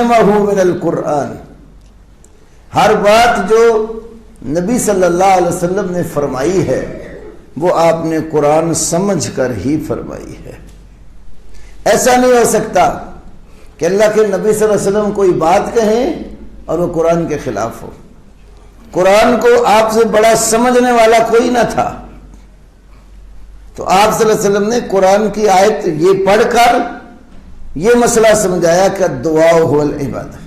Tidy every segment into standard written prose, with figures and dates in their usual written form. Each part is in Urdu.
علمہ من القرآن، ہر بات جو نبی صلی اللہ علیہ وسلم نے فرمائی ہے وہ آپ نے قرآن سمجھ کر ہی فرمائی ہے۔ ایسا نہیں ہو سکتا کہ اللہ کے نبی صلی اللہ علیہ وسلم کوئی بات کہیں اور وہ قرآن کے خلاف ہو۔ قرآن کو آپ سے بڑا سمجھنے والا کوئی نہ تھا، تو آپ صلی اللہ علیہ وسلم نے قرآن کی آیت یہ پڑھ کر یہ مسئلہ سمجھایا کہ دعا هو العبادہ۔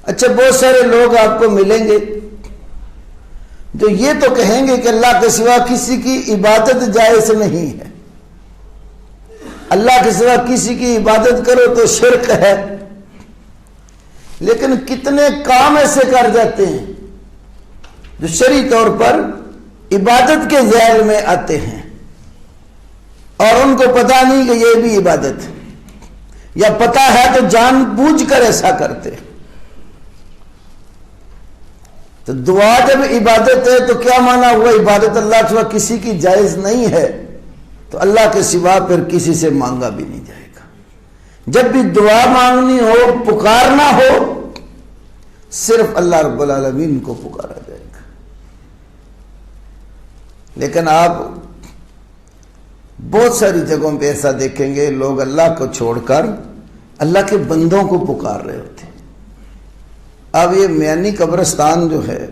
اچھا، بہت سارے لوگ آپ کو ملیں گے جو یہ تو کہیں گے کہ اللہ کے سوا کسی کی عبادت جائز نہیں ہے، اللہ کے سوا کسی کی عبادت کرو تو شرک ہے، لیکن کتنے کام ایسے کر جاتے ہیں جو شرعی طور پر عبادت کے ذیل میں آتے ہیں اور ان کو پتہ نہیں کہ یہ بھی عبادت ہے، یا پتہ ہے تو جان بوجھ کر ایسا کرتے۔ تو دعا جب عبادت ہے تو کیا مانا ہوا عبادت اللہ کے سوا کسی کی جائز نہیں ہے، تو اللہ کے سوا پھر کسی سے مانگا بھی نہیں جائے گا۔ جب بھی دعا مانگنی ہو، پکارنا ہو، صرف اللہ رب العالمین کو پکارا جائے گا۔ لیکن آپ بہت ساری جگہوں پہ ایسا دیکھیں گے لوگ اللہ کو چھوڑ کر اللہ کے بندوں کو پکار رہے ہوتے ہیں۔ اب یہ میانی قبرستان جو ہے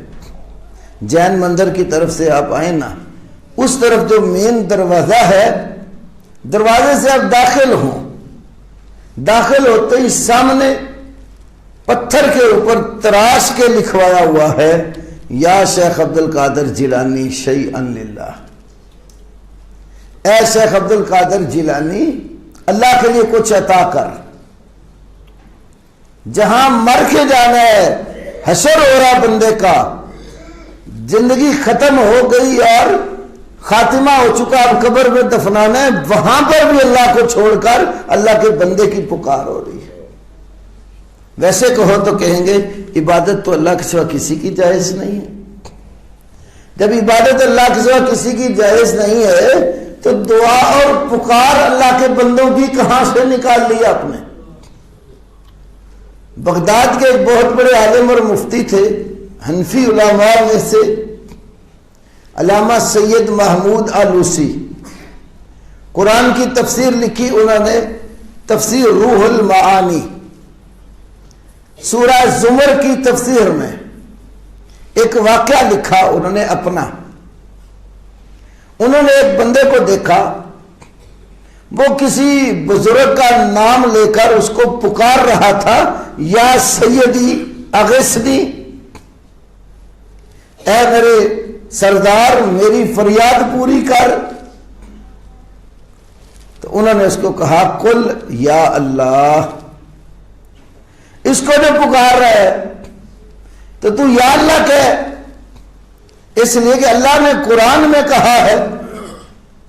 جین مندر کی طرف سے آپ آئیں نا، اس طرف جو مین دروازہ ہے، دروازے سے آپ داخل ہوں، داخل ہوتے ہی سامنے پتھر کے اوپر تراش کے لکھوایا ہوا ہے یا شیخ عبد القادر جیلانی شیئا للہ، اے شیخ عبد القادر جیلانی اللہ کے لیے کچھ عطا کر۔ جہاں مر کے جانا ہے، حشر ہو رہا بندے کا، زندگی ختم ہو گئی اور خاتمہ ہو چکا، اب قبر میں دفنانا ہے، وہاں پر بھی اللہ کو چھوڑ کر اللہ کے بندے کی پکار ہو رہی ہے۔ ویسے کہو تو کہیں گے عبادت تو اللہ کے سوا کسی کی جائز نہیں ہے۔ جب عبادت اللہ کے سوا کسی کی جائز نہیں ہے تو دعا اور پکار اللہ کے بندوں کی کہاں سے نکال لی آپ نے؟ بغداد کے ایک بہت بڑے عالم اور مفتی تھے، حنفی علماء میں سے علامہ سید محمود آلوسی، قرآن کی تفسیر لکھی انہوں نے، تفسیر روح المعانی، سورہ زمر کی تفسیر میں ایک واقعہ لکھا انہوں نے اپنا۔ انہوں نے ایک بندے کو دیکھا، وہ کسی بزرگ کا نام لے کر اس کو پکار رہا تھا، یا سیدی اغثنی، اے میرے سردار میری فریاد پوری کر۔ تو انہوں نے اس کو کہا قل یا اللہ، اس کو جو پکار رہا ہے تو تو یا اللہ کہہ، اس لیے کہ اللہ نے قرآن میں کہا ہے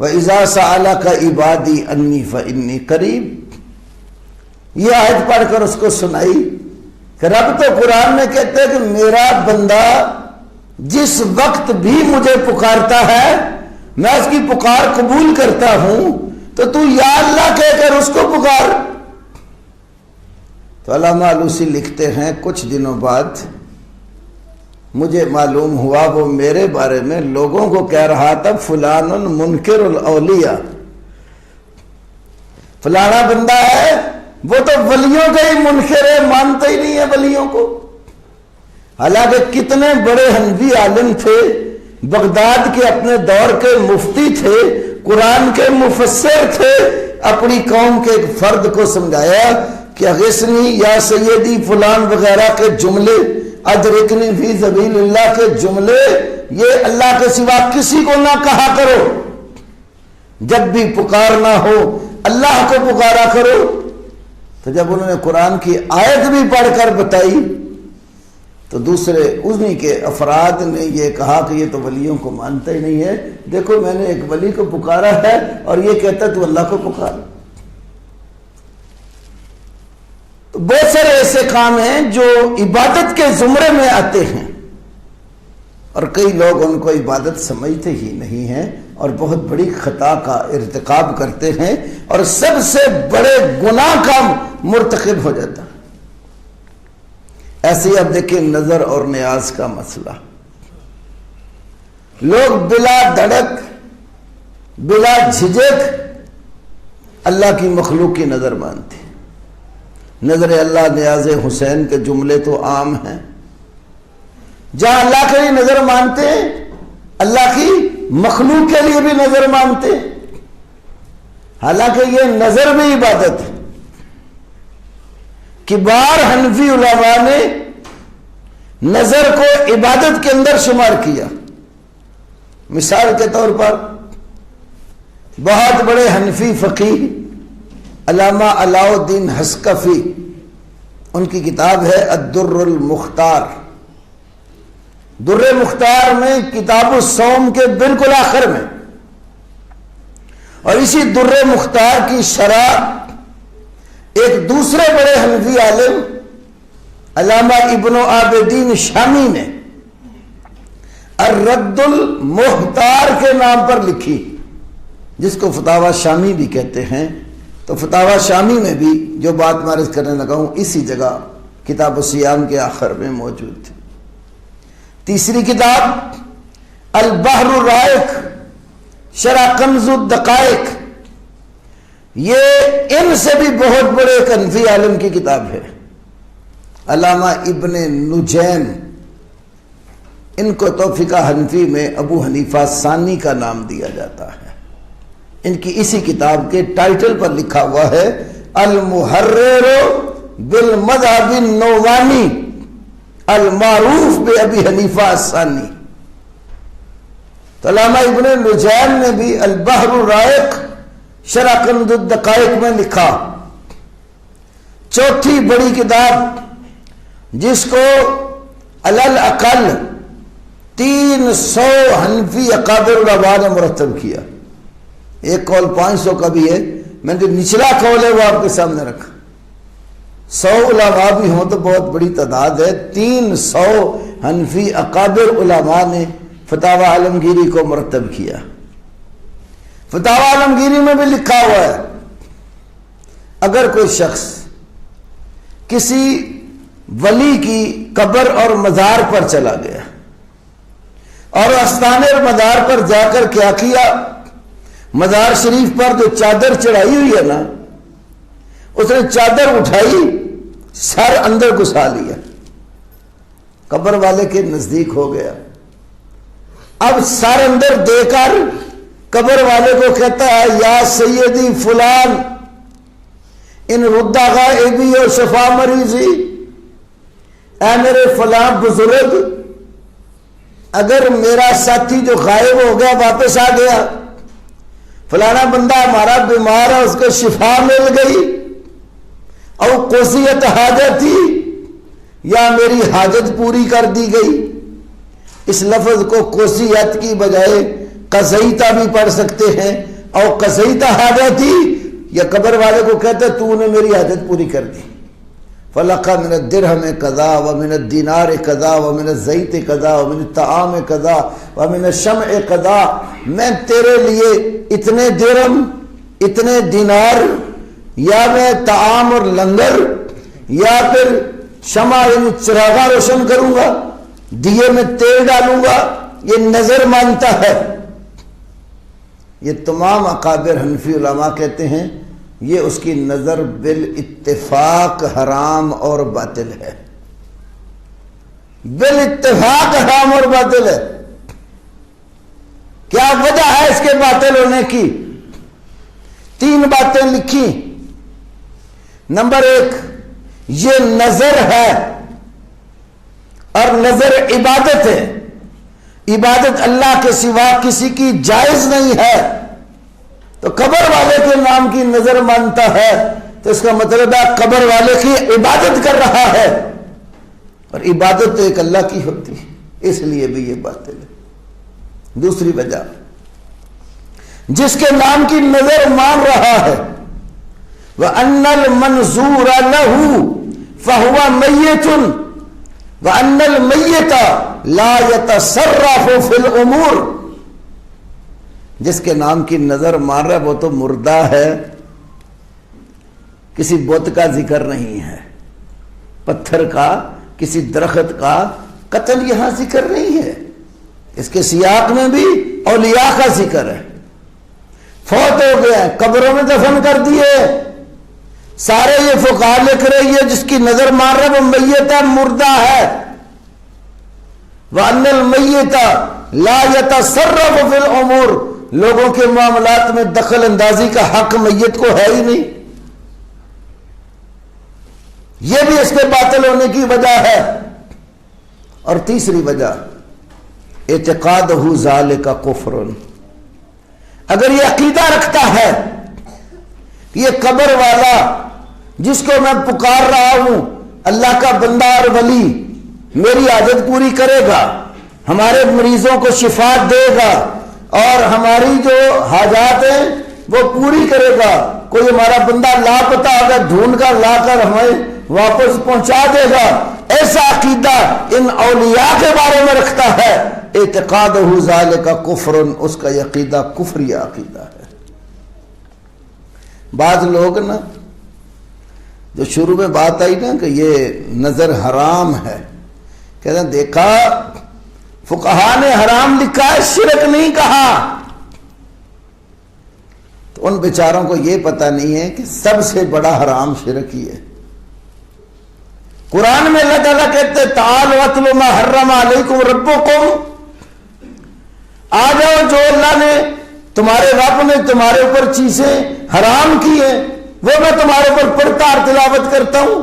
وَإِذَا سَأَلَكَ عِبَادِي أَنِّي فَإِنِّي قَرِيب۔ یہ آیت پڑھ کر اس کو سنائی کہ رب تو قرآن میں کہتے ہیں کہ میرا بندہ جس وقت بھی مجھے پکارتا ہے میں اس کی پکار قبول کرتا ہوں، تو یا اللہ کہہ کر اس کو پکار۔ تو علامہ آلوسی لکھتے ہیں کچھ دنوں بعد مجھے معلوم ہوا وہ میرے بارے میں لوگوں کو کہہ رہا تھا فلان منکر الاولیاء، فلانا بندہ ہے وہ تو ولیوں کا ہی منکر ہے، مانتا ہی نہیں ہے ولیوں کو۔ حالانکہ کتنے بڑے حنفی عالم تھے، بغداد کے اپنے دور کے مفتی تھے، قرآن کے مفسر تھے، اپنی قوم کے ایک فرد کو سمجھایا کہ اغثنی یا سیدی فلان وغیرہ کے جملے، ادرکنی فی سبیل اللہ کے جملے، یہ اللہ کے سوا کسی کو نہ کہا کرو، جب بھی پکارنا ہو اللہ کو پکارا کرو۔ تو جب انہوں نے قرآن کی آیت بھی پڑھ کر بتائی تو دوسرے انہی کے افراد نے یہ کہا کہ یہ تو ولیوں کو مانتا ہی نہیں ہے، دیکھو میں نے ایک ولی کو پکارا ہے اور یہ کہتا تو اللہ کو پکار۔ تو بہت سارے ایسے کام ہیں جو عبادت کے زمرے میں آتے ہیں اور کئی لوگ ان کو عبادت سمجھتے ہی نہیں ہیں اور بہت بڑی خطا کا ارتکاب کرتے ہیں اور سب سے بڑے گناہ کا مرتکب ہو جاتا ہے۔ ایسے ہی اب دیکھیں نظر اور نیاز کا مسئلہ. لوگ بلا دھڑک بلا جھجک اللہ کی مخلوق کی نظر مانتے. نظر اللہ نیاز حسین کے جملے تو عام ہیں. جہاں اللہ کے لیے نظر مانتے ہیں اللہ کی مخلوق کے لیے بھی نظر مانتے ہیں. حالانکہ یہ نظر میں عبادت ہے. کبار حنفی علماء نے نظر کو عبادت کے اندر شمار کیا. مثال کے طور پر بہت بڑے حنفی فقیہ علامہ علاء الدین حسکفی، ان کی کتاب ہے الدر المختار. در مختار میں کتاب الصوم کے بالکل آخر میں، اور اسی در مختار کی شرح ایک دوسرے بڑے حنفی عالم علامہ ابن عابدین شامی نے الرد المحتار کے نام پر لکھی، جس کو فتاوی شامی بھی کہتے ہیں. تو فتاوی شامی میں بھی جو بات معرض کرنے لگا ہوں اسی جگہ کتاب الصیام کے آخر میں موجود تھی. تیسری کتاب البحر الرائق شرح کنز الدقائق، یہ ان سے بھی بہت بڑے ایک حنفی عالم کی کتاب ہے علامہ ابن نجیم. ان کو تو فقہ حنفی میں ابو حنیفہ ثانی کا نام دیا جاتا ہے. ان کی اسی کتاب کے ٹائٹل پر لکھا ہوا ہے المحرر بالمذہب النعمانی المعروف بابی حنیفہ الثانی. تو علامہ ابن نجیم نے بھی البحر الرائق شرح کنز الدقائق میں لکھا. چوتھی بڑی کتاب جس کو علل اقل 300 حنفی اکابر علماء نے مرتب کیا. ایک قول 500 کا بھی ہے، میں نے جو نچلا قول ہے وہ آپ کے سامنے رکھا. 100 علماء بھی ہوں تو بہت بڑی تعداد ہے. 300 حنفی اکابر علماء نے فتاوی عالمگیری کو مرتب کیا. فتاوی عالمگیری میں بھی لکھا ہوا ہے اگر کوئی شخص کسی ولی کی قبر اور مزار پر چلا گیا اور آستانے اور مزار پر جا کر کیا کیا، مزار شریف پر جو چادر چڑھائی ہوئی ہے نا، اس نے چادر اٹھائی، سر اندر گھسا لیا، قبر والے کے نزدیک ہو گیا. اب سر اندر دے کر قبر والے کو کہتا ہے یا سیدی فلان ان ردہ غائبی و شفا مریضی، اے میرے فلاں بزرگ اگر میرا ساتھی جو غائب ہو گیا واپس آ گیا، فلانا بندہ ہمارا بیمار ہے اس کو شفا مل گئی، او قضیت حاجتی یا میری حاجت پوری کر دی گئی. اس لفظ کو قضیت کی بجائے قضیتا بھی پڑھ سکتے ہیں، او قضیتا حاجتی، یا قبر والے کو کہتے تو نے میری حاجت پوری کر دی. فلق من الدرہم قضا ومن الدینار قضا ومن الزیت قضا ومن الطعام قضا ومن الشمع قضا، میں تیرے لیے اتنے درہم اتنے دینار یا میں طعام اور لنگر یا پھر شمع یعنی چراغاں روشن کروں گا، دیے میں تیل ڈالوں گا. یہ نظر مانتا ہے. یہ تمام اکابر حنفی علماء کہتے ہیں یہ اس کی نظر بالاتفاق حرام اور باطل ہے. بالاتفاق حرام اور باطل ہے. کیا وجہ ہے اس کے باطل ہونے کی؟ 3 باتیں لکھی. نمبر 1، یہ نظر ہے اور نظر عبادت ہے. عبادت اللہ کے سوا کسی کی جائز نہیں ہے. تو قبر والے کے نام کی نظر مانتا ہے تو اس کا مطلب ہے قبر والے کی عبادت کر رہا ہے، اور عبادت تو ایک اللہ کی ہوتی ہے، اس لیے بھی یہ باطل ہے. دوسری وجہ، جس کے نام کی نظر مان رہا ہے وَأَنَّ الْمَنْظُورَ لَهُ فَهُوَ مَيِّتٌ وَأَنَّ الْمَيِّتَ لَا يَتَصَرَّفُ فِي الْأُمُورِ، جس کے نام کی نظر مار رہا ہے وہ تو مردہ ہے. کسی بت کا ذکر نہیں ہے، پتھر کا کسی درخت کا قتل یہاں ذکر نہیں ہے. اس کے سیاق میں بھی اولیاء کا ذکر ہے. فوت ہو گیا قبروں میں دفن کر دیے. سارے یہ فقہا لکھ رہے یہ جس کی نظر مار رہا وہ میت ہے، مردہ ہے. وَأَنَّ الْمَيِّتَ لَا يَتَصَرَّفُ فِي الْأُمُورِ، لوگوں کے معاملات میں دخل اندازی کا حق میت کو ہے ہی نہیں. یہ بھی اس کے باطل ہونے کی وجہ ہے. اور تیسری وجہ اعتقادہ ذالک کفر، اگر یہ عقیدہ رکھتا ہے کہ یہ قبر والا جس کو میں پکار رہا ہوں اللہ کا بندہ اور ولی میری حاجت پوری کرے گا، ہمارے مریضوں کو شفا دے گا اور ہماری جو حاجات ہیں وہ پوری کرے گا، کوئی ہمارا بندہ لاپتہ ہوگا ڈھونڈ کر لا کر ہمیں واپس پہنچا دے گا، ایسا عقیدہ ان اولیاء کے بارے میں رکھتا ہے، اعتقادہ ذالک کفر، اس کا عقیدہ کفری عقیدہ ہے. بعض لوگ نا جو شروع میں بات آئی نا کہ یہ نظر حرام ہے، کہتے ہیں دیکھا فقہا نے حرام لکھا ہے شرک نہیں کہا. تو ان بیچاروں کو یہ پتہ نہیں ہے کہ سب سے بڑا حرام شرک ہی ہے. قرآن میں اللہ تعالیٰ کہتے ہیں تعالوا اتلوا ما حرم علیکم ربکم، آ جاؤ جو اللہ نے تمہارے رب نے تمہارے اوپر چیزیں حرام کی ہیں وہ میں تمہارے اوپر پڑھتا اور تلاوت کرتا ہوں.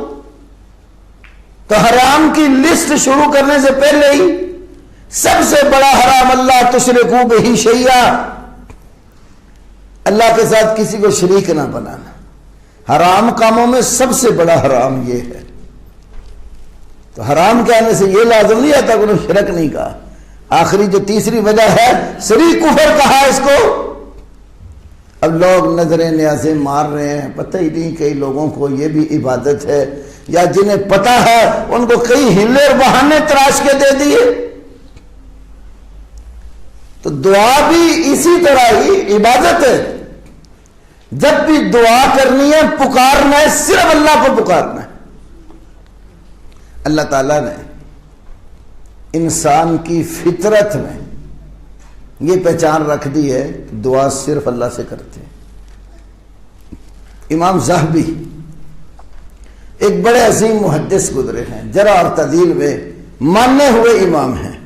تو حرام کی لسٹ شروع کرنے سے پہلے ہی سب سے بڑا حرام اللہ تشرکوا بہ شیئا، اللہ کے ساتھ کسی کو شریک نہ بنانا. حرام کاموں میں سب سے بڑا حرام یہ ہے. تو حرام کہنے سے یہ لازم نہیں آتا کہ انہوں نے شرک نہیں کہا. آخری جو تیسری وجہ ہے شریک کفر کہا اس کو. اب لوگ نظریں نیازیں مار رہے ہیں، پتہ ہی نہیں کئی لوگوں کو یہ بھی عبادت ہے، یا جنہیں پتہ ہے ان کو کئی ہلے اور بہانے تراش کے دے دیے. تو دعا بھی اسی طرح ہی عبادت ہے. جب بھی دعا کرنی ہے پکارنا ہے صرف اللہ کو پکارنا ہے. اللہ تعالیٰ نے انسان کی فطرت میں یہ پہچان رکھ دی ہے کہ دعا صرف اللہ سے کرتے ہیں. امام ذہبی ایک بڑے عظیم محدث گزرے ہیں، جرح اور تعدیل میں مانے ہوئے امام ہیں.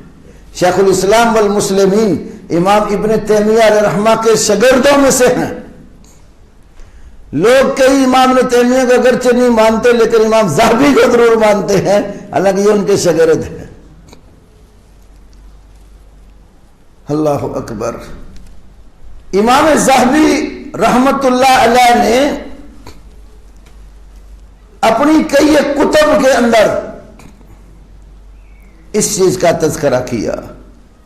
شیخ الاسلام والمسلمین امام ابن تیمیہ علیہ رحمہ کے شاگردوں میں سے ہیں. لوگ کئی امام ابن تیمیہ کو اگرچہ نہیں مانتے لیکن امام ذہبی کو ضرور مانتے ہیں، حالانکہ یہ ان کے شاگرد ہیں. اللہ اکبر. امام ذہبی رحمت اللہ علیہ نے اپنی کئی کتب کے اندر اس چیز کا تذکرہ کیا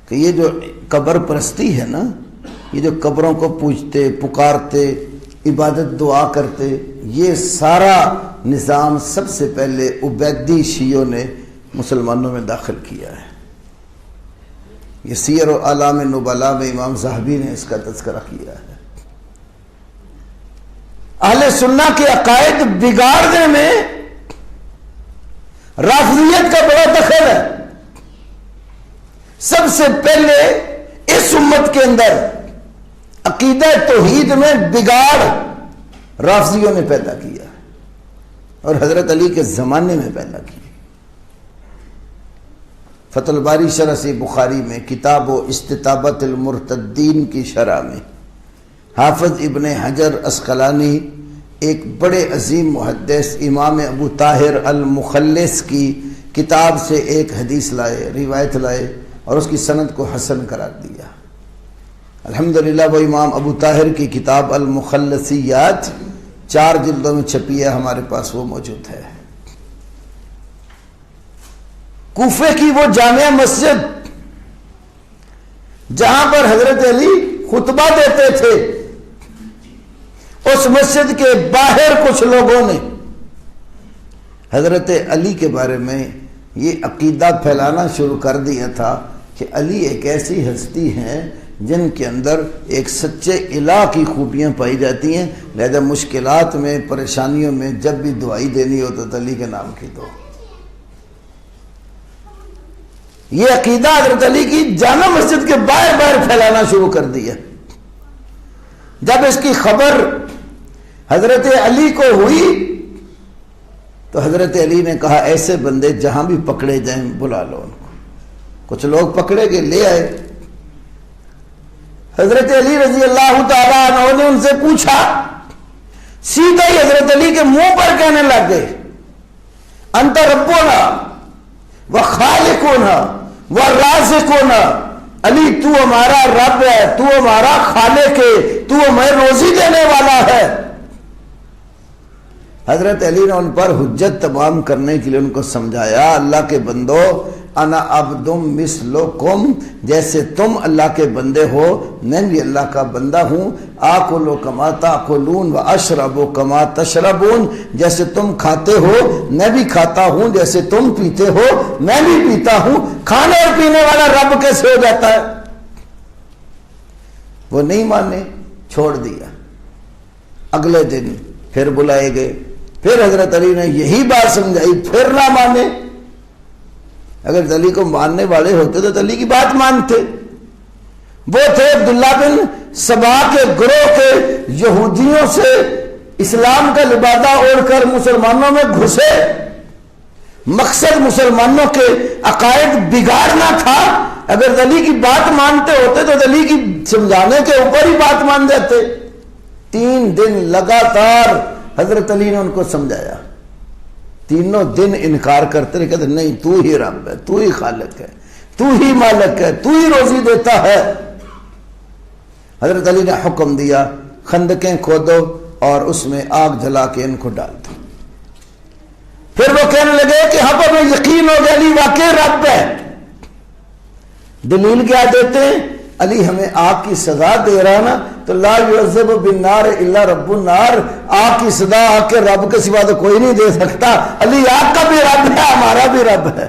کہ یہ جو قبر پرستی ہے نا، یہ جو قبروں کو پوجتے پکارتے عبادت دعا کرتے، یہ سارا نظام سب سے پہلے عبیدی شیعوں نے مسلمانوں میں داخل کیا ہے. یہ سیر و اعلام نبلاء میں امام ذہبی نے اس کا تذکرہ کیا ہے. اہل سنہ کے عقائد بگاڑنے میں رافضیت کا بڑا دخل ہے. سب سے پہلے اس امت کے اندر عقیدہ توحید میں بگاڑ رافضیوں نے پیدا کیا اور حضرت علی کے زمانے میں پیدا کیا. فتح الباری شرح سے بخاری میں کتاب و استطابت المرتدین کی شرح میں حافظ ابن حجر اسقلانی ایک بڑے عظیم محدث امام ابو طاہر المخلص کی کتاب سے ایک حدیث لائے، روایت لائے اور اس کی سند کو حسن قرار دیا. الحمدللہ وہ امام ابو طاہر کی کتاب المخلصیات 4 جلدوں میں چھپی ہے، ہمارے پاس وہ موجود ہے. کوفے کی وہ جامع مسجد جہاں پر حضرت علی خطبہ دیتے تھے، اس مسجد کے باہر کچھ لوگوں نے حضرت علی کے بارے میں یہ عقیدہ پھیلانا شروع کر دیا تھا کہ علی ایک ایسی ہستی ہیں جن کے اندر ایک سچے الہ کی خوبیاں پائی جاتی ہیں، لہذا مشکلات میں پریشانیوں میں جب بھی دعائی دینی ہو تو علی کے نام کی دو. یہ عقیدہ حضرت علی کی جامع مسجد کے باہر باہر پھیلانا شروع کر دیا۔ جب اس کی خبر حضرت علی کو ہوئی تو حضرت علی نے کہا ایسے بندے جہاں بھی پکڑے جائیں بلا لو ان کو۔ کچھ لوگ پکڑے گئے، لے آئے۔ حضرت علی رضی اللہ تعالیٰ عنہ نے ان سے پوچھا، سیدھا ہی حضرت علی کے منہ پر کہنے لگ گئے، انت ربنا وخالقنا ورازقنا، علی تو ہمارا رب ہے، تو ہمارا خالق ہے، تو ہمیں روزی دینے والا ہے۔ حضرت علی نے ان پر حجت تمام کرنے کے لیے ان کو سمجھایا، اللہ کے بندو انا عبدم مثلکم، جیسے تم اللہ کے بندے ہو میں بھی اللہ کا بندہ ہوں۔ آکل کما تاکلون واشرب کما تشربون، جیسے تم کھاتے ہو میں بھی کھاتا ہوں، جیسے تم پیتے ہو میں بھی پیتا ہوں۔ کھانے اور پینے والا رب کیسے ہو جاتا ہے؟ وہ نہیں مانے، چھوڑ دیا۔ اگلے دن پھر بلائے گئے، پھر حضرت علی نے یہی بات سمجھائی، پھر نہ مانے۔ اگر علی کو ماننے والے ہوتے تو علی کی بات مانتے۔ وہ تھے عبداللہ بن سبا کے گروہ کے یہودیوں سے اسلام کا لبادہ اوڑھ کر مسلمانوں میں گھسے۔ مقصد مسلمانوں کے عقائد بگاڑنا تھا۔ اگر علی کی بات مانتے ہوتے تو علی کی سمجھانے کے اوپر ہی بات مان جاتے۔ 3 دن لگاتار حضرت علی نے ان کو سمجھایا، تینوں دن انکار کرتے رہے، کہتے نہیں تو ہی رب ہے، تو ہی خالق ہے، تو ہی مالک ہے، تو ہی روزی دیتا ہے۔ حضرت علی نے حکم دیا خندقیں کھودو اور اس میں آگ جلا کے ان کو ڈال دو۔ پھر وہ کہنے لگے کہ ہم ہمیں یقین ہو گیا علی واقعی رب ہے۔ دلیل کیا دیتے ہیں؟ علی ہمیں آگ کی سزا دے رہا نا تو لا یعذب بالنار الا رب النار، آگ کی سزا آگ کے رب کے سوا تو کوئی نہیں دے سکتا۔ علی آگ کا بھی رب ہے، ہمارا بھی رب ہے۔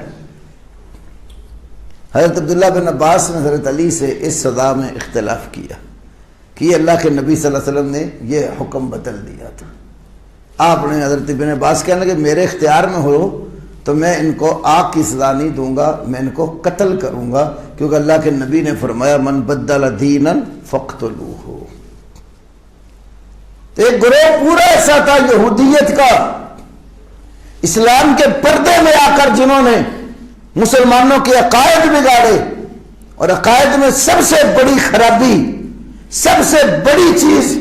حضرت عبداللہ بن عباس نے حضرت علی سے اس سزا میں اختلاف کیا کہ اللہ کے نبی صلی اللہ علیہ وسلم نے یہ حکم بدل دیا تھا۔ آپ نے حضرت ابن عباس کہنے لگے میرے اختیار میں ہو تو میں ان کو آگ کی سزا نہیں دوں گا، میں ان کو قتل کروں گا، کیونکہ اللہ کے نبی نے فرمایا من بدل دینا فاقتلوہ۔ تو ایک گروہ پورا ایسا تھا یہودیت کا، اسلام کے پردے میں آ کر جنہوں نے مسلمانوں کے عقائد بگاڑے، اور عقائد میں سب سے بڑی خرابی، سب سے بڑی چیز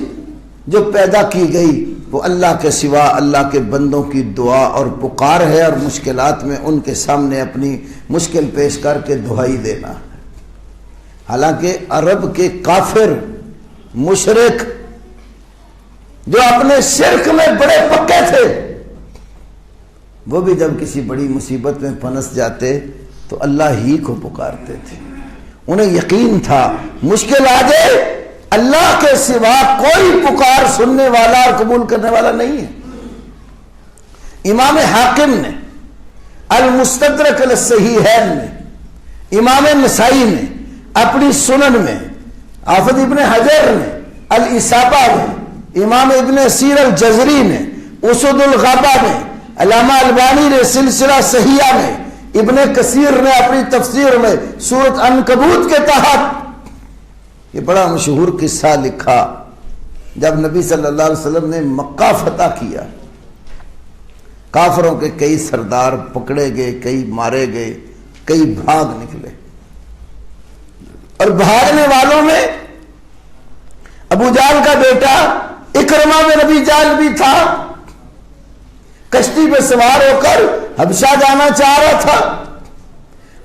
جو پیدا کی گئی وہ اللہ کے سوا اللہ کے بندوں کی دعا اور پکار ہے، اور مشکلات میں ان کے سامنے اپنی مشکل پیش کر کے دعائی دینا۔ حالانکہ عرب کے کافر مشرک جو اپنے شرک میں بڑے پکے تھے، وہ بھی جب کسی بڑی مصیبت میں پھنس جاتے تو اللہ ہی کو پکارتے تھے۔ انہیں یقین تھا مشکل آ جائے اللہ کے سوا کوئی پکار سننے والا اور قبول کرنے والا نہیں ہے۔ امام حاکم نے المستدرک الصحیحین میں، امام نسائی نے اپنی سنن میں، حافظ ابن حجر نے الاصابہ میں، امام ابن سیر الجزری نے اسد الغابہ میں، علامہ البانی نے سلسلہ صحیحہ میں، ابن کثیر نے اپنی تفسیر میں سورۃ عنکبوت کے تحت یہ بڑا مشہور قصہ لکھا۔ جب نبی صلی اللہ علیہ وسلم نے مکہ فتح کیا، کافروں کے کئی سردار پکڑے گئے، کئی مارے گئے، کئی بھاگ نکلے، اور بھاگنے والوں میں ابو جہل کا بیٹا اکرمہ بن ابی جہل بھی تھا۔ کشتی پہ سوار ہو کر حبشہ جانا چاہ رہا تھا،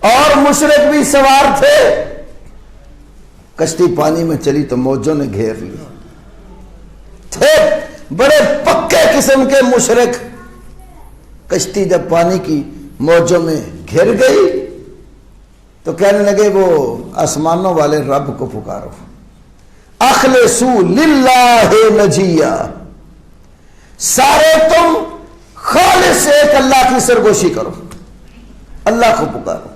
اور مشرک بھی سوار تھے۔ کشتی پانی میں چلی تو موجوں نے گھیر لی، تھے بڑے پکے قسم کے مشرک۔ کشتی جب پانی کی موجوں میں گھر گئی تو کہنے لگے وہ آسمانوں والے رب کو پکارو، اخلصوا للہ نجیہ، سارے تم خالص ایک اللہ کی سرگوشی کرو، اللہ کو پکارو۔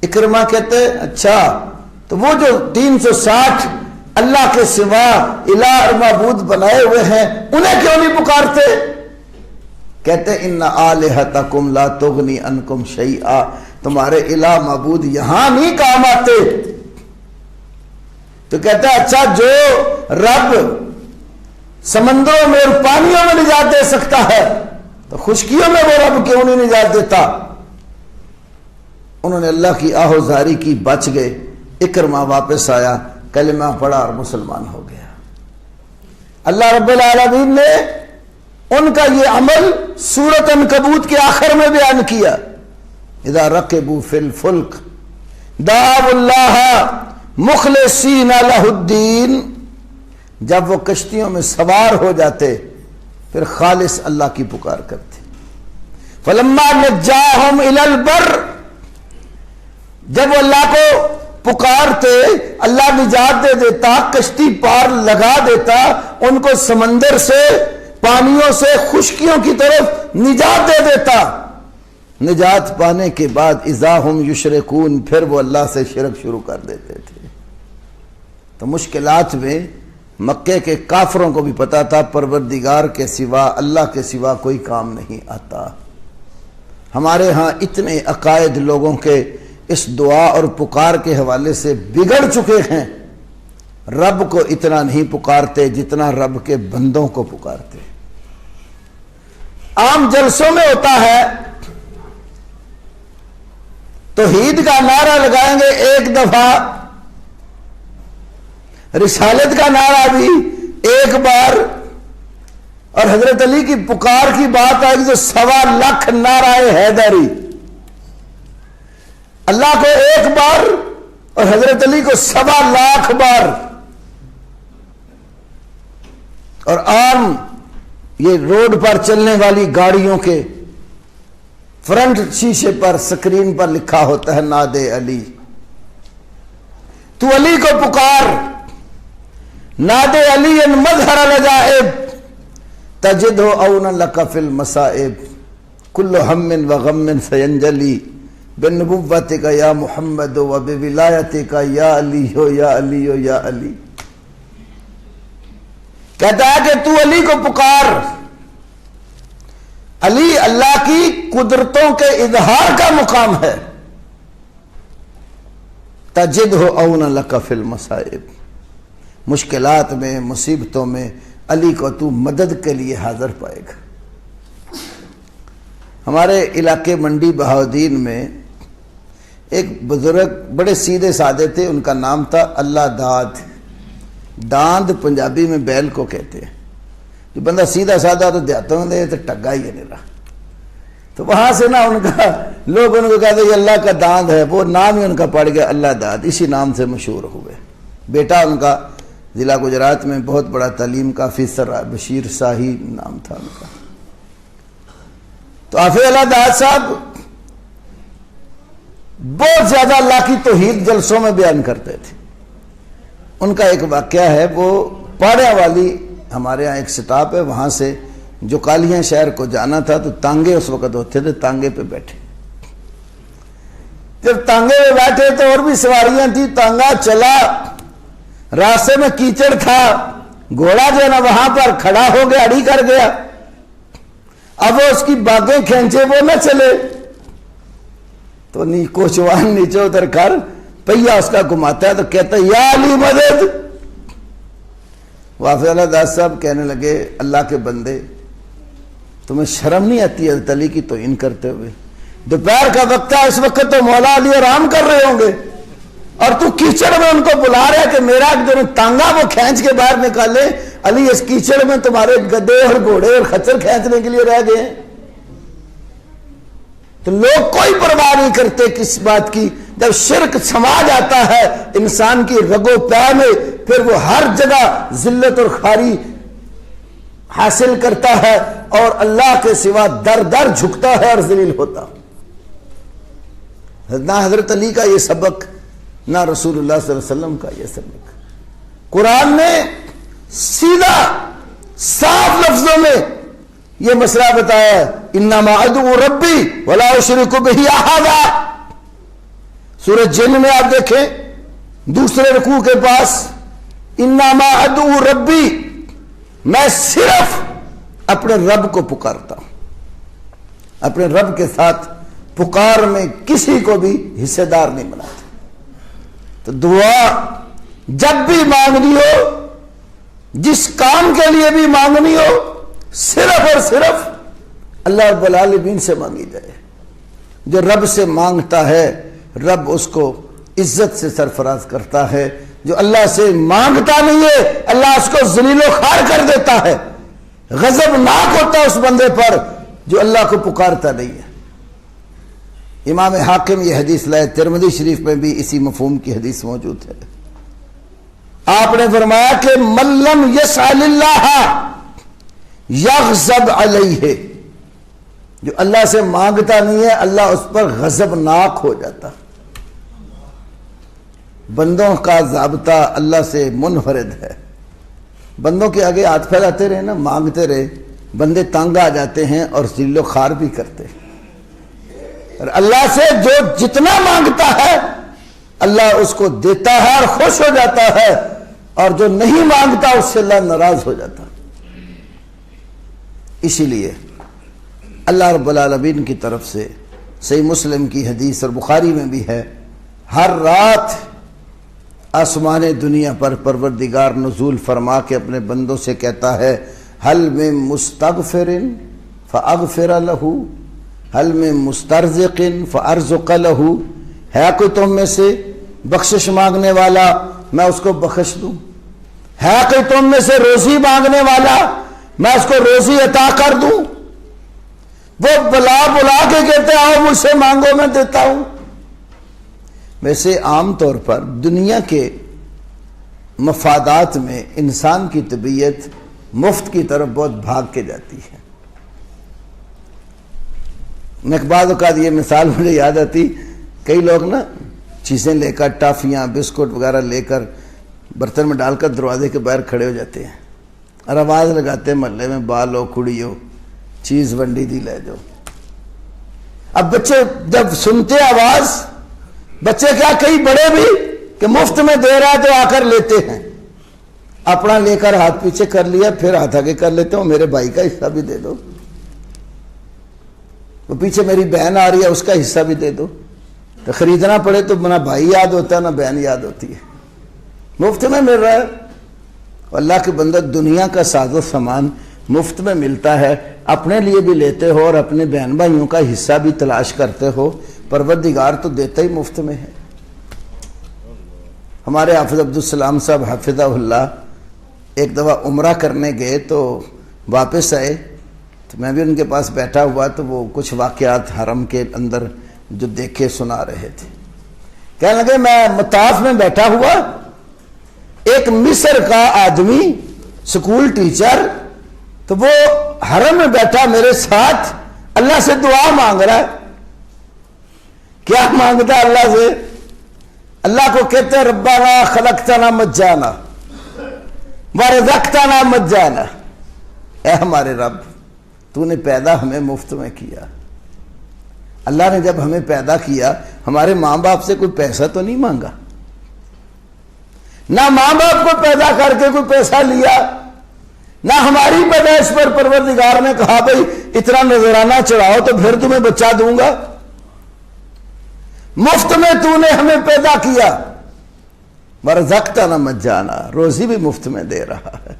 اکرمہ کہتے اچھا تو وہ جو 360 اللہ کے سوا الہ اور معبود بنائے ہوئے ہیں انہیں کیوں نہیں پکارتے؟ کہتے ان آلہتکم لا تغنی عنکم شیئا، تمہارے الہ معبود یہاں نہیں کام آتے. تو کہتا ہے اچھا جو رب سمندروں میں اور پانیوں میں نجات دے سکتا ہے تو خشکیوں میں وہ رب کیوں نہیں نجات دیتا؟ انہوں نے اللہ کی آہوزاری کی، بچ گئے. اکرمہ واپس آیا، کلمہ پڑھا اور مسلمان ہو گیا. اللہ رب العالمین نے ان کا یہ عمل سورۃ عنکبوت کے آخر میں بیان کیا. اذا رکبوا فی الفلک دعوا اللہ مخلصین لہ الدین. جب وہ کشتیوں میں سوار ہو جاتے پھر خالص اللہ کی پکار کرتے. فلما نجاہم الی البر، جب وہ اللہ کو پکارتے اللہ نجات دے دیتا، کشتی پار لگا دیتا، ان کو سمندر سے، پانیوں سے، خشکیوں کی طرف نجات دے دیتا. نجات پانے کے بعد اذا ہم یشرکون، پھر وہ اللہ سے شرک شروع کر دیتے تھے. تو مشکلات میں مکے کے کافروں کو بھی پتا تھا پروردگار کے سوا، اللہ کے سوا کوئی کام نہیں آتا. ہمارے ہاں اتنے عقائد لوگوں کے اس دعا اور پکار کے حوالے سے بگڑ چکے ہیں. رب کو اتنا نہیں پکارتے جتنا رب کے بندوں کو پکارتے. عام جلسوں میں ہوتا ہے توحید کا نعرہ لگائیں گے ایک دفعہ، رسالت کا نعرہ بھی ایک بار، اور حضرت علی کی پکار کی بات آئے گی تو 1.25 لاکھ نعرہ حیدری. اللہ کو ایک بار اور حضرت علی کو 1.25 لاکھ بار. اور عام یہ روڈ پر چلنے والی گاڑیوں کے فرنٹ شیشے پر، سکرین پر لکھا ہوتا ہے نادے علی. تو علی کو پکار، نادے علی ان مظہر العجائب تجدہ اونا لک فی المصائب کل ہم و غم سینجلی بنبوتک یا محمد و بولایتک یا علی ہو یا علی ہو یا علی. کہتا ہے کہ تو علی کو پکار. علی اللہ کی قدرتوں کے اظہار کا مقام ہے. تجدہ اونا لک فی المصائب، مشکلات میں، مصیبتوں میں علی کو تو مدد کے لیے حاضر پائے گا. ہمارے علاقے منڈی بہاؤدین میں ایک بزرگ بڑے سیدھے سادے تھے، ان کا نام تھا اللہ داد. داند پنجابی میں بیل کو کہتے ہیں. جو بندہ سیدھا سادہ تو دیہاتوں میں دے تو ٹگا ہی نہیں رہا. تو وہاں سے نا ان کا لوگ ان کو کہتے ہیں یہ اللہ کا داند ہے، وہ نام ہی ان کا پڑ گیا اللہ داد. اسی نام سے مشہور ہوئے. بیٹا ان کا ضلع گجرات میں بہت بڑا تعلیم کا افسر رہا، بشیر شاہی نام تھا ان کا. تو حافظ اللہ داد صاحب بہت زیادہ اللہ کی توحید جلسوں میں بیان کرتے تھے. ان کا ایک واقعہ ہے، وہ پاڑیا والی ہمارے ہاں ایک سٹاپ ہے، وہاں سے جو کالیاں شہر کو جانا تھا تو تانگے اس وقت ہوتے تھے، تانگے پہ بیٹھے. جب تانگے پہ بیٹھے تو اور بھی سواریاں تھی، تانگا چلا، راستے میں کیچڑ تھا، گھوڑا جو ہے نا وہاں پر کھڑا ہو گیا، اڑی کر گیا. اب وہ اس کی باغیں کھینچے وہ نہ چلے تو کوچوان نیچے اتر کر پہیا اس کا گھماتا ہے تو کہتا ہے یا علی مدد. حافظ اللہ داد صاحب کہنے لگے اللہ کے بندے تمہیں شرم نہیں آتی حضرت علی کی توہین کرتے ہوئے؟ دوپہر کا وقت ہے، اس وقت تو مولا علی آرام کر رہے ہوں گے اور تو کیچڑ میں ان کو بلا رہا ہے کہ میرا جو تانگا وہ کھینچ کے باہر نکالے. علی اس کیچڑ میں تمہارے گدے اور گھوڑے اور خچر کھینچنے کے لیے رہ گئے ہیں. تو لوگ کوئی پرواہ نہیں کرتے کس بات کی. جب شرک سما جاتا ہے انسان کی رگو پہ میں، پھر وہ ہر جگہ ذلت اور خواری حاصل کرتا ہے اور اللہ کے سوا در در جھکتا ہے اور ذلیل ہوتا. نہ حضرت علی کا یہ سبق، نہ رسول اللہ صلی اللہ علیہ وسلم کا یہ سبق. قرآن نے سیدھا صاف لفظوں میں یہ مسئلہ بتایا ہے، انما ادعو ربی ولا اشرک بہ احدا. سورہ جن میں آپ دیکھیں دوسرے رکوع کے پاس انما ادعو ربی، میں صرف اپنے رب کو پکارتا ہوں، اپنے رب کے ساتھ پکار میں کسی کو بھی حصے دار نہیں بناتے. تو دعا جب بھی مانگنی ہو، جس کام کے لیے بھی مانگنی ہو، صرف اور صرف اللہ رب العالمین سے مانگی جائے. جو رب سے مانگتا ہے رب اس کو عزت سے سرفراز کرتا ہے. جو اللہ سے مانگتا نہیں ہے اللہ اس کو ذلیل و خوار کر دیتا ہے. غضبناک ہوتا ہے اس بندے پر جو اللہ کو پکارتا نہیں ہے. امام حاکم یہ حدیث لائے، ترمذی شریف میں بھی اسی مفہوم کی حدیث موجود ہے. آپ نے فرمایا کہ من لم یسأل اللہ یغضب علیہ، جو اللہ سے مانگتا نہیں ہے اللہ اس پر غضبناک ہو جاتا. بندوں کا ضابطہ اللہ سے منفرد ہے. بندوں کے آگے ہاتھ پھیلاتے رہے نا، مانگتے رہے، بندے تنگ آ جاتے ہیں اور ذل و خوار بھی کرتے ہیں. اور اللہ سے جو جتنا مانگتا ہے اللہ اس کو دیتا ہے اور خوش ہو جاتا ہے، اور جو نہیں مانگتا اس سے اللہ ناراض ہو جاتا. اسی لیے اللہ رب العالمین کی طرف سے صحیح مسلم کی حدیث اور بخاری میں بھی ہے، ہر رات آسمان دنیا پر پروردگار نزول فرما کے اپنے بندوں سے کہتا ہے حل من مستغفر فاغفر له، حل من مسترزق فارزق له، ہے کوئی تم میں سے بخشش مانگنے والا میں اس کو بخش دوں، ہے کوئی تم میں سے روزی مانگنے والا میں اس کو روزی عطا کر دوں. وہ بلا کے کہتے آؤ مجھ سے مانگو میں دیتا ہوں. ویسے عام طور پر دنیا کے مفادات میں انسان کی طبیعت مفت کی طرف بہت بھاگ کے جاتی ہے. میں بعض اوقات یہ مثال مجھے یاد آتی، کئی لوگ نا چیزیں لے کر ٹافیاں بسکٹ وغیرہ لے کر برتن میں ڈال کر دروازے کے باہر کھڑے ہو جاتے ہیں اور آواز لگاتے ہیں محلے میں، بالو کڑیو چیز ونڈی دی لے جاؤ. اب بچے جب سنتے آواز، بچے کیا کئی بڑے بھی کہ مفت میں دے رہا ہے تو آ کر لیتے ہیں، اپنا لے کر ہاتھ پیچھے کر لیا پھر ہاتھ آگے کر لیتے ہوں میرے بھائی کا حصہ بھی دے دو، وہ پیچھے میری بہن آ رہی ہے اس کا حصہ بھی دے دو. تو خریدنا پڑے تو نہ بھائی یاد ہوتا ہے نہ بہن یاد ہوتی ہے، مفت میں مل رہا ہے. اللہ کے بندہ دنیا کا ساز و سامان مفت میں ملتا ہے، اپنے لیے بھی لیتے ہو اور اپنے بہن بھائیوں کا حصہ بھی تلاش کرتے ہو، پروردگار تو دیتا ہی مفت میں ہے. ہمارے حافظ عبدالسلام صاحب حافظہ اللہ ایک دفعہ عمرہ کرنے گئے تو واپس آئے تو میں بھی ان کے پاس بیٹھا ہوا تو وہ کچھ واقعات حرم کے اندر جو دیکھے سنا رہے تھے. کہنے لگے میں مطاف میں بیٹھا ہوا، ایک مصر کا آدمی سکول ٹیچر، تو وہ حرم میں بیٹھا میرے ساتھ اللہ سے دعا مانگ رہا ہے. کیا مانگتا ہے اللہ سے؟ اللہ کو کہتے ہیں ربنا خلقتنا مجانا ورزقتنا مجانا، اے ہمارے رب تو نے پیدا ہمیں مفت میں کیا. اللہ نے جب ہمیں پیدا کیا ہمارے ماں باپ سے کوئی پیسہ تو نہیں مانگا، نہ ماں باپ کو پیدا کر کے کوئی پیسہ لیا، نہ ہماری پیدائش پر پروردگار نے کہا بھئی اتنا نذرانہ چڑھاؤ تو پھر تمہیں بچہ دوں گا. مفت میں تو نے ہمیں پیدا کیا. ورزقتنا مجانا، روزی بھی مفت میں دے رہا ہے.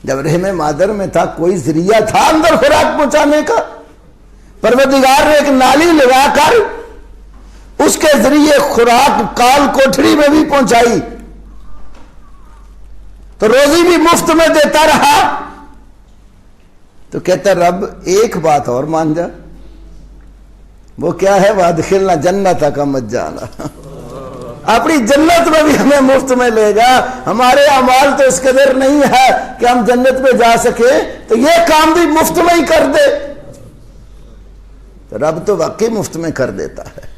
جب رحم مادر میں تھا کوئی ذریعہ تھا اندر خوراک پہنچانے کا، پروردگار نے ایک نالی لگا کر اس کے ذریعے خوراک کال کوٹھڑی میں بھی پہنچائی، تو روزی بھی مفت میں دیتا رہا. تو کہتا رب ایک بات اور مان جا، وہ کیا ہے؟ وادخلنا جنتک مجانا، اپنی جنت میں بھی ہمیں مفت میں لے جا. ہمارے اعمال تو اس قدر نہیں ہے کہ ہم جنت میں جا سکے، تو یہ کام بھی مفت میں ہی کر دے. تو رب تو واقعی مفت میں کر دیتا ہے.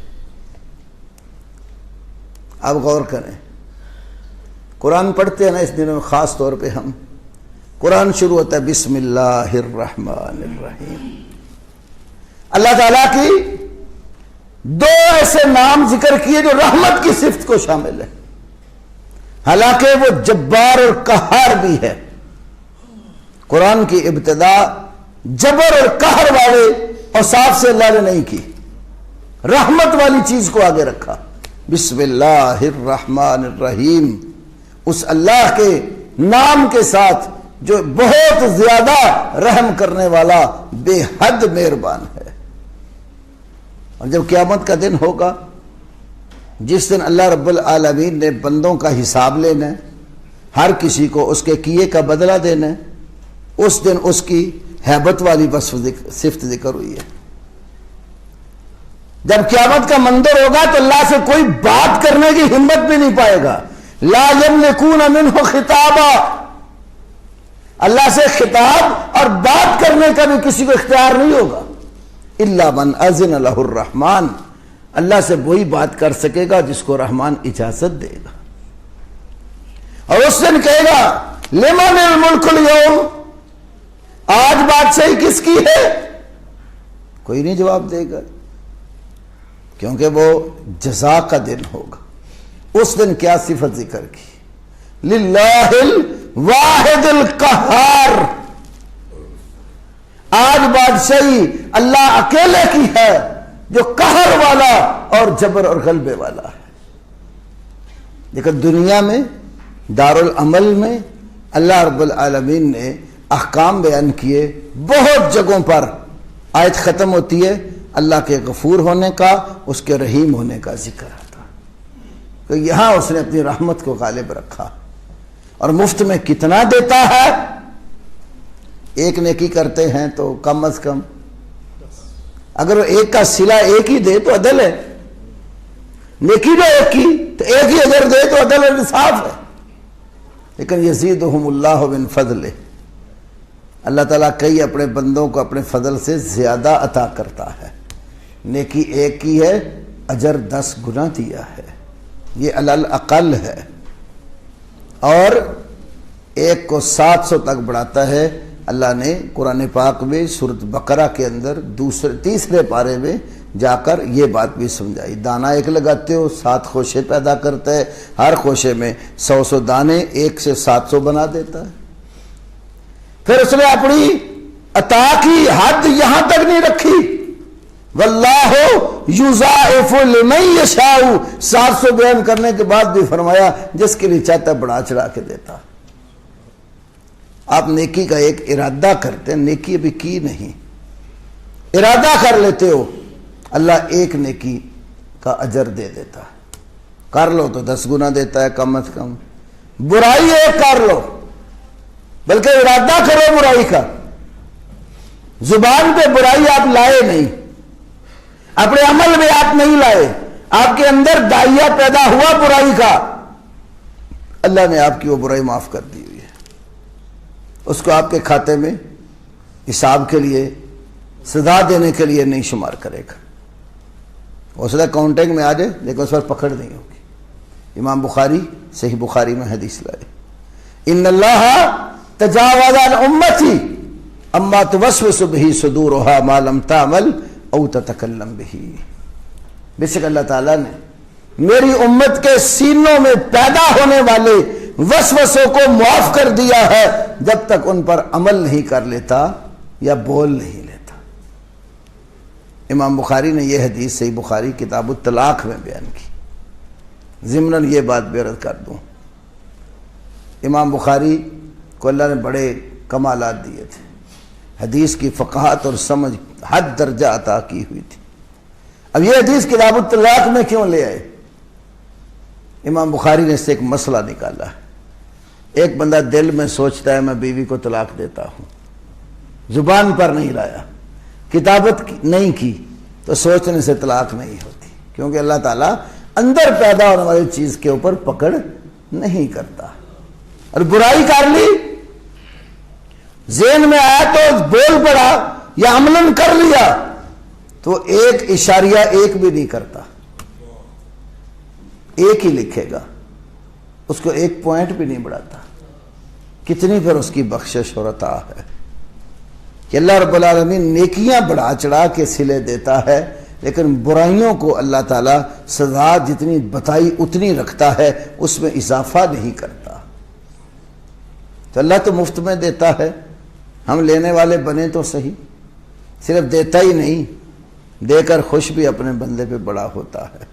اب غور کریں، قرآن پڑھتے ہیں نا اس دنوں میں خاص طور پہ ہم، قرآن شروع ہوتا ہے بسم اللہ الرحمن الرحیم. اللہ تعالیٰ کی دو ایسے نام ذکر کیے جو رحمت کی صفت کو شامل ہے، حالانکہ وہ جبار اور قہار بھی ہے. قرآن کی ابتدا جبر اور قہر والے اوصاف سے اللہ نے نہیں کی. رحمت والی چیز کو آگے رکھا۔ بسم اللہ الرحمن الرحیم، اس اللہ کے نام کے ساتھ جو بہت زیادہ رحم کرنے والا، بے حد مہربان ہے۔ اور جب قیامت کا دن ہوگا، جس دن اللہ رب العالمین نے بندوں کا حساب لینا ہے، ہر کسی کو اس کے کیے کا بدلہ دینا ہے، اس دن اس کی ہیبت والی صفت ذکر ہوئی ہے۔ جب قیامت کا منظر ہوگا تو اللہ سے کوئی بات کرنے کی ہمت بھی نہیں پائے گا۔ لا یملکون منہ خطابا، اللہ سے خطاب اور بات کرنے کا بھی کسی کو اختیار نہیں ہوگا۔ الا من اذن لہ الرحمن، اللہ سے وہی بات کر سکے گا جس کو رحمان اجازت دے گا۔ اور اس دن کہے گا لمن الملک اليوم، آج بادشاہی کس کی ہے؟ کوئی نہیں جواب دے گا، کیونکہ وہ جزا کا دن ہوگا۔ اس دن کیا صفت ذکر کی؟ للہ الواحد القہار، آج بادشاہی اللہ اکیلے کی ہے جو قہر والا اور جبر اور غلبے والا ہے۔ لیکن دنیا میں دارالعمل میں اللہ رب العالمین نے احکام بیان کیے، بہت جگہوں پر آیت ختم ہوتی ہے اللہ کے غفور ہونے کا، اس کے رحیم ہونے کا ذکر آتا، تو یہاں اس نے اپنی رحمت کو غالب رکھا۔ اور مفت میں کتنا دیتا ہے؟ ایک نیکی کرتے ہیں تو کم از کم اگر وہ ایک کا صلہ ایک ہی دے تو عدل ہے، نیکی جو ایک کی تو ایک ہی اجر دے تو عدل اور انصاف ہے۔ لیکن یزیدہم اللہ من فضلہ، اللہ تعالیٰ کئی اپنے بندوں کو اپنے فضل سے زیادہ عطا کرتا ہے۔ نیکی ایک کی ہے، اجر 10 گنا دیا ہے، یہ علی الاقل ہے، اور ایک کو 700 تک بڑھاتا ہے۔ اللہ نے قرآن پاک میں سورۃ بقرہ کے اندر تیسرے پارے میں جا کر یہ بات بھی سمجھائی۔ دانا ایک لگاتے ہو، 7 خوشے پیدا کرتا ہے، ہر خوشے میں 100 دانے، ایک سے 700 بنا دیتا ہے۔ پھر اس نے اپنی عطا کی حد یہاں تک نہیں رکھی، واللہ یضاعف لمن یشاء، 700 بیان کرنے کے بعد بھی فرمایا جس کے لیے چاہتا ہے بڑھا چڑھا کے دیتا۔ آپ نیکی کا ایک ارادہ کرتے ہیں، نیکی ابھی کی نہیں، ارادہ کر لیتے ہو، اللہ ایک نیکی کا اجر دے دیتا ہے، کر لو تو 10 گنا دیتا ہے کم از کم۔ برائی ایک کر لو، بلکہ ارادہ کرو برائی کا، زبان پہ برائی آپ لائے نہیں، اپنے عمل میں آپ نہیں لائے، آپ کے اندر داعیہ پیدا ہوا برائی کا، اللہ نے آپ کی وہ برائی معاف کر دی ہوئی ہے، اس کو آپ کے کھاتے میں حساب کے لیے، سزا دینے کے لیے نہیں شمار کرے گا۔ ہو سکتا ہے کاؤنٹنگ میں آ جائے لیکن اس پر پکڑ نہیں ہوگی۔ امام بخاری صحیح بخاری میں حدیث لائے، ان اللہ تجاوز عن امتی اما توسوس به صدورها ما لم تعمل او تتکلم به، بے شک اللہ تعالیٰ نے میری امت کے سینوں میں پیدا ہونے والے وسوسوں کو معاف کر دیا ہے جب تک ان پر عمل نہیں کر لیتا یا بول نہیں لیتا۔ امام بخاری نے یہ حدیث صحیح بخاری کتاب الطلاق میں بیان کی۔ ضمناً یہ بات بیرت کر دوں، امام بخاری کو اللہ نے بڑے کمالات دیے تھے، حدیث کی فقاہت اور سمجھ حد درجہ عطا کی ہوئی تھی۔ اب یہ حدیث کتاب الطلاق میں کیوں لے آئے؟ امام بخاری نے اس سے ایک مسئلہ نکالا ہے۔ ایک بندہ دل میں سوچتا ہے میں بیوی کو طلاق دیتا ہوں، زبان پر نہیں لایا، کتابت نہیں کی، تو سوچنے سے طلاق نہیں ہوتی، کیونکہ اللہ تعالیٰ اندر پیدا ہونے والی چیز کے اوپر پکڑ نہیں کرتا۔ اور برائی کر لی، ذہن میں آیا تو بول پڑا یا عملاً کر لیا، تو 1.1 بھی نہیں کرتا، ایک ہی لکھے گا، اس کو 1 پوائنٹ بھی نہیں بڑھاتا۔ کتنی پھر اس کی بخشش اور عطا ہے کہ اللہ رب العالمین نیکیاں بڑھا چڑھا کے صلے دیتا ہے، لیکن برائیوں کو اللہ تعالیٰ سزا جتنی بتائی اتنی رکھتا ہے، اس میں اضافہ نہیں کرتا۔ تو اللہ تو مفت میں دیتا ہے، ہم لینے والے بنے تو صحیح، صرف دیتا ہی نہیں، دے کر خوش بھی اپنے بندے پہ بڑا ہوتا ہے۔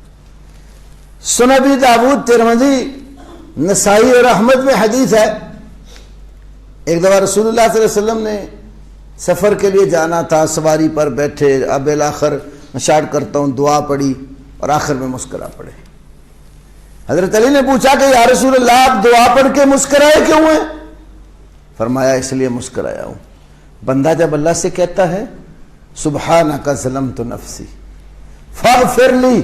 سنن ابی داؤد، ترمذی، نسائی اور احمد میں حدیث ہے، ایک دفعہ رسول اللہ صلی اللہ علیہ وسلم نے سفر کے لیے جانا تھا، سواری پر بیٹھے، اب آخر نشاط کرتا ہوں، دعا پڑھی اور آخر میں مسکرا پڑے۔ حضرت علی نے پوچھا کہ یا رسول اللہ آپ دعا پڑھ کے مسکرائے کیوں ہیں؟ فرمایا اس لیے مسکرایا ہوں، بندہ جب اللہ سے کہتا ہے سبحانک ظلمت نفسی فاغفر لی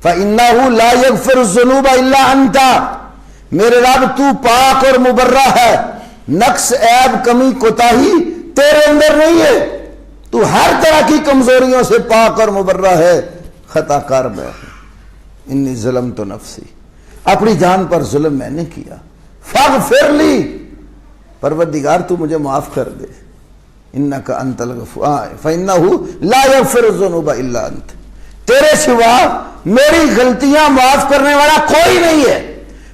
فإنہ لا یغفر الذنوب الا انت، میرے رب تو پاک اور مبرہ ہے، نقص، عیب، کمی، کوتاہی تیرے اندر نہیں ہے، تو ہر طرح کی کمزوریوں سے پاک اور مبرہ ہے، خطا کار میں ہوں، انی ظلمت نفسی، اپنی جان پر ظلم میں نے کیا، فاغفر لی، پروردگار تو مجھے معاف کر دے، انک انت الغفور فانہ لا یغفر الذنوب الا انت، تیرے سوا میری غلطیاں معاف کرنے والا کوئی نہیں ہے،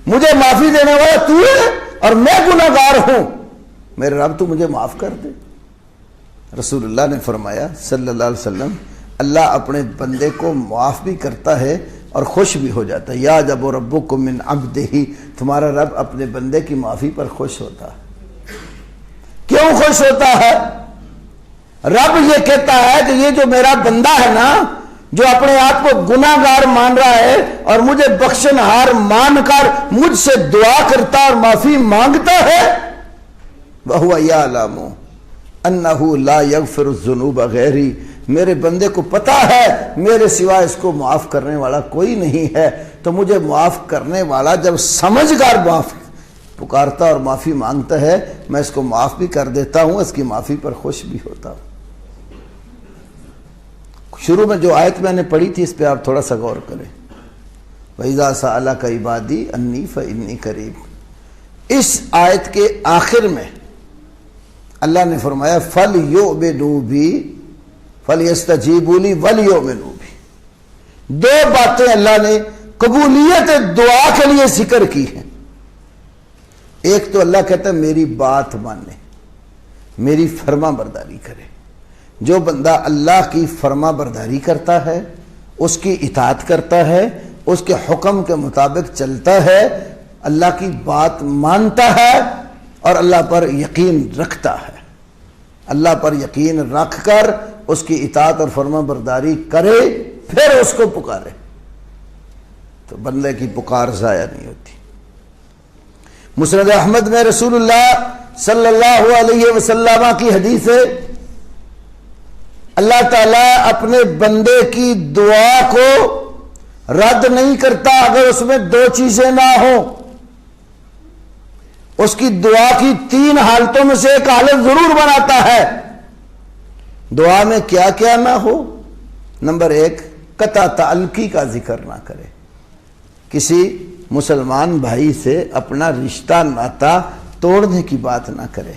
مجھے معافی دینے والا تو ہے اور میں گناہگار ہوں، میرے رب تو مجھے معاف کر دے۔ رسول اللہ نے فرمایا صلی اللہ علیہ وسلم، اللہ اپنے بندے کو معاف بھی کرتا ہے اور خوش بھی ہو جاتا ہے۔ یا جب ربکم من عبدہ، تمہارا رب اپنے بندے کی معافی پر خوش ہوتا ہے۔ کیوں خوش ہوتا ہے؟ رب یہ کہتا ہے کہ یہ جو میرا بندہ ہے نا، جو اپنے آپ کو گناہ گار مان رہا ہے اور مجھے بخشن ہار مان کر مجھ سے دعا کرتا اور معافی مانگتا ہے، وَهُوَ يَعْلَمُ أَنَّهُ لَا يَغْفِرُ الذُّنُوبَ غَيْرِي، میرے بندے کو پتا ہے میرے سوا اس کو معاف کرنے والا کوئی نہیں ہے، تو مجھے معاف کرنے والا جب سمجھ کر معاف پکارتا اور معافی مانگتا ہے، میں اس کو معاف بھی کر دیتا ہوں، اس کی معافی پر خوش بھی ہوتا ہوں۔ شروع میں جو آیت میں نے پڑھی تھی اس پہ آپ تھوڑا سا غور کریں، وَإِذَا سَأَلَكَ عِبَادِي أَنِّي فَإِنِّي قَرِيبٌ، اس آیت کے آخر میں اللہ نے فرمایا فَلْيُؤْمِنُوا بِي فَلْيَسْتَجِيبُوا لِي وَلْيُؤْمِنُوا بِي، دو باتیں اللہ نے قبولیت دعا کے لیے ذکر کی ہیں۔ ایک تو اللہ کہتا ہے میری بات مانے، میری فرما برداری کرے، جو بندہ اللہ کی فرما برداری کرتا ہے، اس کی اطاعت کرتا ہے، اس کے حکم کے مطابق چلتا ہے، اللہ کی بات مانتا ہے اور اللہ پر یقین رکھتا ہے، اللہ پر یقین رکھ کر اس کی اطاعت اور فرما برداری کرے، پھر اس کو پکارے، تو بندے کی پکار ضائع نہیں ہوتی۔ مسند احمد میں رسول اللہ صلی اللہ علیہ وسلم کی حدیث ہے، اللہ تعالیٰ اپنے بندے کی دعا کو رد نہیں کرتا اگر اس میں دو چیزیں نہ ہوں۔ اس کی دعا کی تین حالتوں میں سے ایک حالت ضرور بناتا ہے۔ دعا میں کیا کیا نہ ہو؟ نمبر ایک، قطع تعلقی کا ذکر نہ کرے، کسی مسلمان بھائی سے اپنا رشتہ ناتا توڑنے کی بات نہ کرے۔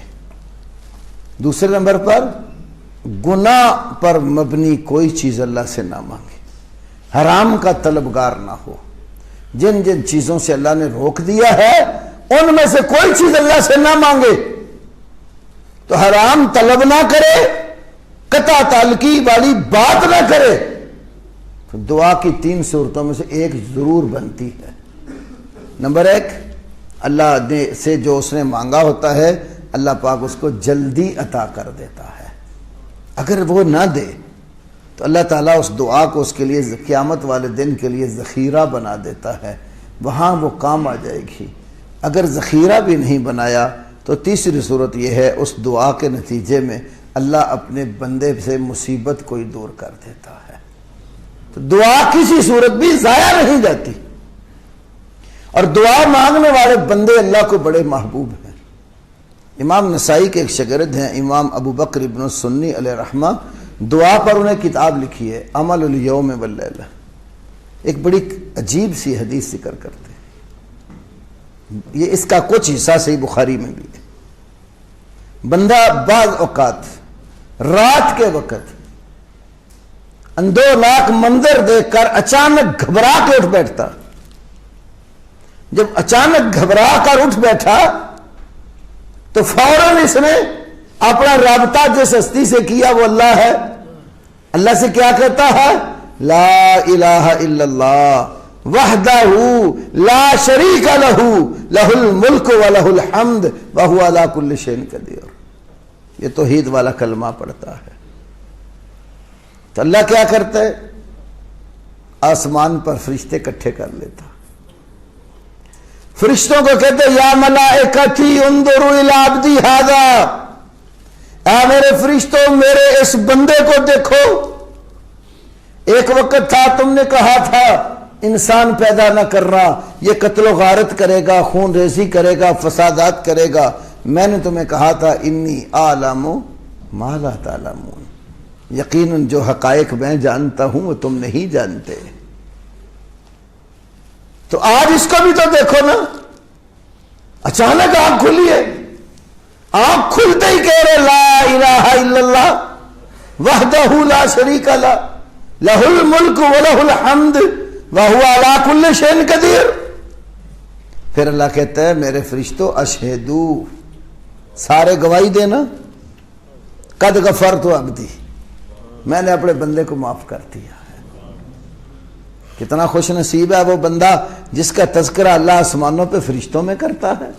دوسرے نمبر پر، گناہ پر مبنی کوئی چیز اللہ سے نہ مانگے، حرام کا طلبگار نہ ہو۔ جن جن چیزوں سے اللہ نے روک دیا ہے ان میں سے کوئی چیز اللہ سے نہ مانگے، تو حرام طلب نہ کرے، قطع تعلقی والی بات نہ کرے، تو دعا کی تین صورتوں میں سے ایک ضرور بنتی ہے۔ نمبر ایک، اللہ سے جو اس نے مانگا ہوتا ہے اللہ پاک اس کو جلدی عطا کر دیتا ہے۔ اگر وہ نہ دے تو اللہ تعالیٰ اس دعا کو اس کے لیے قیامت والے دن کے لیے ذخیرہ بنا دیتا ہے، وہاں وہ کام آ جائے گی۔ اگر ذخیرہ بھی نہیں بنایا تو تیسری صورت یہ ہے، اس دعا کے نتیجے میں اللہ اپنے بندے سے مصیبت کوئی دور کر دیتا ہے۔ تو دعا کسی صورت بھی ضائع نہیں جاتی، اور دعا مانگنے والے بندے اللہ کو بڑے محبوب ہیں۔ امام نسائی کے ایک شاگرد ہیں امام ابو بکر ابن السنی علیہ رحمہ، دعا پر انہیں کتاب لکھی ہے عمل الیوم واللیلہ، ایک بڑی عجیب سی حدیث ذکر کرتے ہیں، یہ اس کا کچھ حصہ صحیح بخاری میں بھی ہے۔ بندہ بعض اوقات رات کے وقت اندوناک منظر دیکھ کر اچانک گھبرا کے اٹھ بیٹھتا، جب اچانک گھبرا کر اٹھ بیٹھا تو فوراً اس نے اپنا رابطہ جس ہستی سے کیا وہ اللہ ہے، اللہ سے کیا کہتا ہے؟ لا الہ الا اللہ وحدہ لا شریک لہ لہ الملک ولہ الحمد وہو علی کل شیء قدیر. یہ توحید والا کلمہ پڑھتا ہے تو اللہ کیا کرتا ہے؟ آسمان پر فرشتے اکٹھے کر لیتا. فرشتوں کو کہتے یا ملائکتی انظروا الی عبدی ھذا، اے میرے فرشتوں میرے اس بندے کو دیکھو. ایک وقت تھا تم نے کہا تھا انسان پیدا نہ کرنا، یہ قتل و غارت کرے گا، خون ریزی کرے گا، فسادات کرے گا. میں نے تمہیں کہا تھا انی اعلم ما لا تعلمون، یقیناً جو حقائق میں جانتا ہوں وہ تم نہیں جانتے. تو آج اس کو بھی تو دیکھو نا، اچانک آنکھ کھلی ہے، آنکھ کھلتے ہی کہہ رہے لا الہ الا اللہ وحدہ لا شریک لہ لہ الملک ولہ الحمد وہو علی کل شیء قدیر. پھر اللہ کہتا ہے میرے فرشتوں اشہدو، سارے گواہی دینا، قد غفرت عبدی، میں نے اپنے بندے کو معاف کر دیا ہے. کتنا خوش نصیب ہے وہ بندہ جس کا تذکرہ اللہ آسمانوں پہ فرشتوں میں کرتا ہے.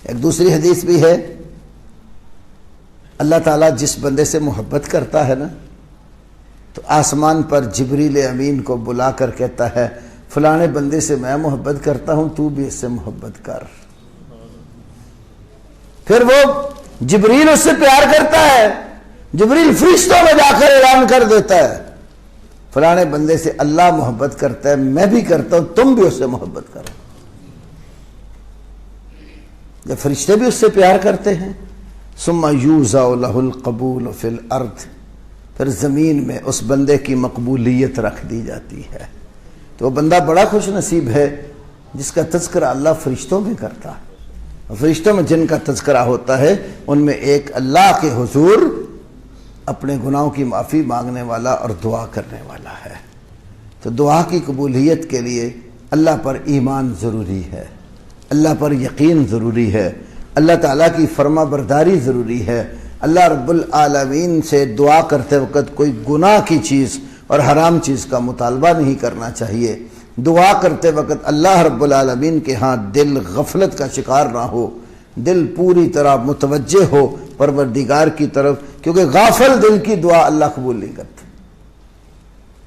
ایک دوسری حدیث بھی ہے، اللہ تعالیٰ جس بندے سے محبت کرتا ہے نا تو آسمان پر جبریل امین کو بلا کر کہتا ہے فلانے بندے سے میں محبت کرتا ہوں، تو بھی اس سے محبت کر. پھر وہ جبریل اس سے پیار کرتا ہے، جبریل فرشتوں میں جا کر اعلان کر دیتا ہے فلانے بندے سے اللہ محبت کرتا ہے، میں بھی کرتا ہوں، تم بھی اس سے محبت کرو. جب فرشتے بھی اس سے پیار کرتے ہیں ثم یوزع لہ القبول فی الارض، پھر زمین میں اس بندے کی مقبولیت رکھ دی جاتی ہے. تو وہ بندہ بڑا خوش نصیب ہے جس کا تذکرہ اللہ فرشتوں میں کرتا ہے. فرشتوں میں جن کا تذکرہ ہوتا ہے ان میں ایک اللہ کے حضور اپنے گناہوں کی معافی مانگنے والا اور دعا کرنے والا ہے. تو دعا کی قبولیت کے لیے اللہ پر ایمان ضروری ہے، اللہ پر یقین ضروری ہے، اللہ تعالیٰ کی فرما برداری ضروری ہے. اللہ رب العالمین سے دعا کرتے وقت کوئی گناہ کی چیز اور حرام چیز کا مطالبہ نہیں کرنا چاہیے. دعا کرتے وقت اللہ رب العالمین کے ہاں دل غفلت کا شکار نہ ہو، دل پوری طرح متوجہ ہو پروردگار کی طرف، کیونکہ غافل دل کی دعا اللہ قبول نہیں کرتا.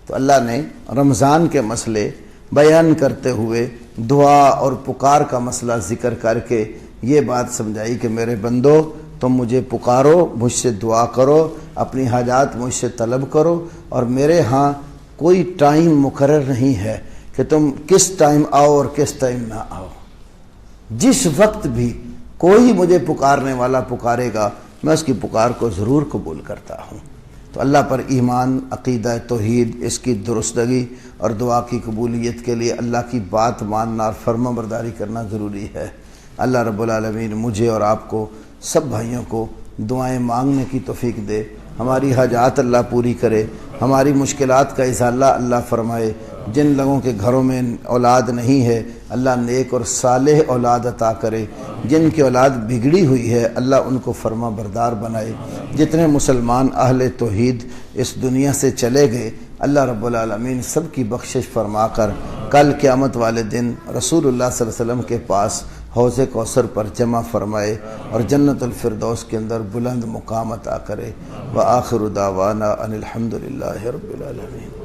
تو اللہ نے رمضان کے مسئلے بیان کرتے ہوئے دعا اور پکار کا مسئلہ ذکر کر کے یہ بات سمجھائی کہ میرے بندو تم مجھے پکارو، مجھ سے دعا کرو، اپنی حاجات مجھ سے طلب کرو، اور میرے ہاں کوئی ٹائم مقرر نہیں ہے کہ تم کس ٹائم آؤ اور کس ٹائم نہ آؤ. جس وقت بھی کوئی مجھے پکارنے والا پکارے گا میں اس کی پکار کو ضرور قبول کرتا ہوں. تو اللہ پر ایمان، عقیدہ توحید، اس کی درستگی اور دعا کی قبولیت کے لیے اللہ کی بات ماننا اور فرما برداری کرنا ضروری ہے. اللہ رب العالمین مجھے اور آپ کو سب بھائیوں کو دعائیں مانگنے کی توفیق دے، ہماری حاجات اللہ پوری کرے، ہماری مشکلات کا ازالہ اللہ فرمائے. جن لوگوں کے گھروں میں اولاد نہیں ہے اللہ نیک اور صالح اولاد عطا کرے، جن کی اولاد بگڑی ہوئی ہے اللہ ان کو فرما بردار بنائے. جتنے مسلمان اہل توحید اس دنیا سے چلے گئے اللہ رب العالمین سب کی بخشش فرما کر کل قیامت والے دن رسول اللہ صلی اللہ علیہ وسلم کے پاس حوض کوثر پر جمع فرمائے اور جنت الفردوس کے اندر بلند مقام عطا کرے. وآخر دعوانا ان الحمد للہ رب العالمین.